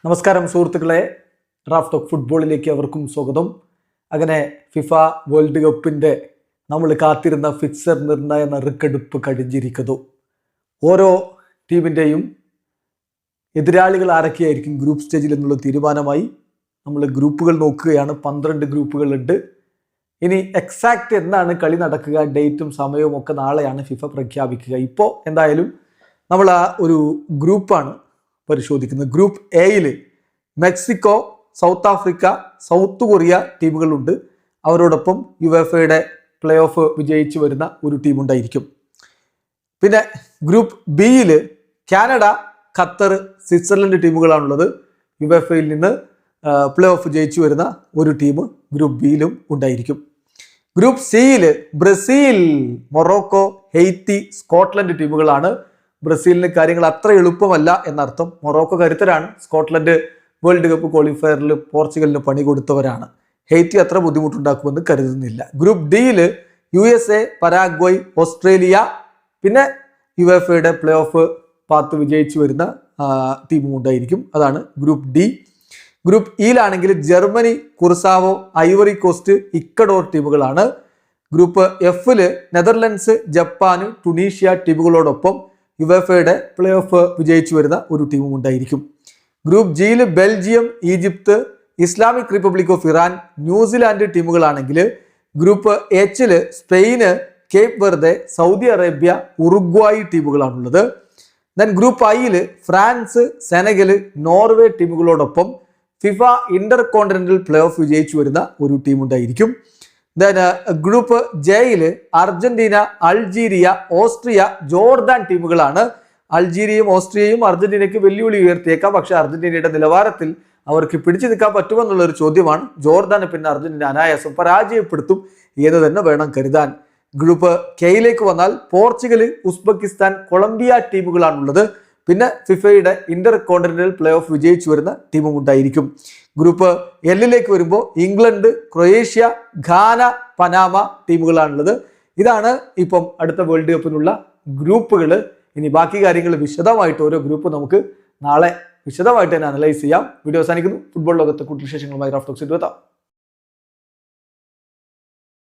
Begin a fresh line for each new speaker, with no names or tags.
നമസ്കാരം സുഹൃത്തുക്കളെ, Raf talk ഫുട്ബോളിലേക്ക് അവർക്കും സ്വാഗതം. അങ്ങനെ ഫിഫ വേൾഡ് കപ്പിൻ്റെ നമ്മൾ കാത്തിരുന്ന ഫിക്സർ നിർണയ നറുക്കെടുപ്പ് കഴിഞ്ഞിരിക്കുന്നു. ഓരോ ടീമിൻ്റെയും എതിരാളികൾ ആരൊക്കെയായിരിക്കും ഗ്രൂപ്പ് സ്റ്റേജിൽ എന്നുള്ള തീരുമാനമായി. നമ്മൾ ഗ്രൂപ്പുകൾ നോക്കുകയാണ്. 12 ഗ്രൂപ്പുകളുണ്ട്. ഇനി എക്സാക്റ്റ് എന്നാണ് കളി നടക്കുക, ഡേറ്റും സമയവും ഒക്കെ നാളെയാണ് ഫിഫ പ്രഖ്യാപിക്കുക. ഇപ്പോൾ എന്തായാലും നമ്മൾ ആ ഒരു ഗ്രൂപ്പാണ് പരിശോധിക്കുന്നത്. ഗ്രൂപ്പ് എയിൽ Mexico, South Africa, South Korea ടീമുകളുണ്ട്. അവരോടൊപ്പം യുവേഫയുടെ പ്ലേ ഓഫ് വിജയിച്ചു വരുന്ന ഒരു ടീമുണ്ടായിരിക്കും. പിന്നെ ഗ്രൂപ്പ് ബിയിൽ കാനഡ, ഖത്തർ, സ്വിറ്റ്സർലൻഡ് ടീമുകളാണുള്ളത്. യുവേഫയിൽ നിന്ന് പ്ലേ ഓഫ് ജയിച്ചു വരുന്ന ഒരു ടീം ഗ്രൂപ്പ് ബിയിലും ഉണ്ടായിരിക്കും. ഗ്രൂപ്പ് സിയിൽ ബ്രസീൽ, മൊറോക്കോ, ഹെയ്ത്തി, സ്കോട്ട്ലൻഡ് ടീമുകളാണ്. ബ്രസീലിന് കാര്യങ്ങൾ അത്ര എളുപ്പമല്ല എന്നർത്ഥം. മൊറോക്കോ കരുത്തരാണ്. സ്കോട്ട്ലൻഡ് വേൾഡ് കപ്പ് ക്വാളിഫയറിൽ പോർച്ചുഗലിന് പണി കൊടുത്തവരാണ്. ഹെയ്റ്റി അത്ര ബുദ്ധിമുട്ടുണ്ടാക്കുമെന്ന് കരുതുന്നില്ല. ഗ്രൂപ്പ് ഡിയിൽ USA, പരാഗ്വയ്, ഓസ്ട്രേലിയ, പിന്നെ യുവേഫയുടെ പ്ലേ ഓഫ് പാത്ത് വിജയിച്ചു വരുന്ന ടീമും ഉണ്ടായിരിക്കും. അതാണ് ഗ്രൂപ്പ് ഡി. ഗ്രൂപ്പ് ഇയിലാണെങ്കിൽ Germany, Curacao, Ivory Coast, Ecuador ടീമുകളാണ്. ഗ്രൂപ്പ് എഫില് നെതർലൻഡ്സ്, ജപ്പാൻ, ടുണീഷ്യ ടീമുകളോടൊപ്പം യുവേഫയുടെ പ്ലേ ഓഫ് വിജയിച്ചു വരുന്ന ഒരു ടീമും ഉണ്ടായിരിക്കും. ഗ്രൂപ്പ് ജിയിൽ Belgium, Egypt, Islamic Republic of Iran, New Zealand ടീമുകളാണെങ്കിൽ ഗ്രൂപ്പ് എച്ചില് Spain, Cape Verde, Saudi Arabia, Uruguay ടീമുകളാണുള്ളത്. ദെൻ ഗ്രൂപ്പ് ഐയിൽ ഫ്രാൻസ്, സെനഗല്, നോർവേ ടീമുകളോടൊപ്പം FIFA inter continental play off വിജയിച്ചു വരുന്ന ഒരു ടീം ഉണ്ടായിരിക്കും. ദെൻ ഗ്രൂപ്പ് ജെയിൽ അർജന്റീന, അൾജീരിയ, ഓസ്ട്രിയ, ജോർദാൻ ടീമുകളാണ്. അൾജീരിയയും ഓസ്ട്രിയയും അർജന്റീനയ്ക്ക് വെല്ലുവിളി ഉയർത്തിയേക്കാം. പക്ഷെ അർജന്റീനയുടെ നിലവാരത്തിൽ അവർക്ക് പിടിച്ചു നിൽക്കാൻ പറ്റുമെന്നുള്ളൊരു ചോദ്യമാണ്. ജോർദാനെ പിന്നെ അർജന്റീന അനായാസം പരാജയപ്പെടുത്തും എന്ന് തന്നെ വേണം കരുതാൻ. ഗ്രൂപ്പ് കെയിലേക്ക് വന്നാൽ പോർച്ചുഗൽ, ഉസ്ബെക്കിസ്ഥാൻ, കൊളംബിയ ടീമുകളാണുള്ളത്. പിന്നെ ഫിഫയുടെ ഇന്റർ കോണ്ടിനെന്റൽ പ്ലേ ഓഫ് വിജയിച്ചു വരുന്ന ടീമും ഉണ്ടായിരിക്കും. ഗ്രൂപ്പ് എല്ലിലേക്ക് വരുമ്പോൾ ഇംഗ്ലണ്ട്, ക്രൊയേഷ്യ, ഘാന, പനാമ ടീമുകളാണുള്ളത്. ഇതാണ് ഇപ്പം അടുത്ത വേൾഡ് കപ്പിനുള്ള ഗ്രൂപ്പുകൾ. ഇനി ബാക്കി കാര്യങ്ങൾ വിശദമായിട്ട് ഓരോ ഗ്രൂപ്പ് നമുക്ക് നാളെ വിശദമായിട്ട് തന്നെ അനലൈസ് ചെയ്യാം. വീഡിയോ അവസാനിക്കുന്നു. ഫുട്ബോൾ ലോകത്തെ കൂടുതൽ വിശേഷങ്ങളുമായി റാഫ് ടോക്സ് എത്താം.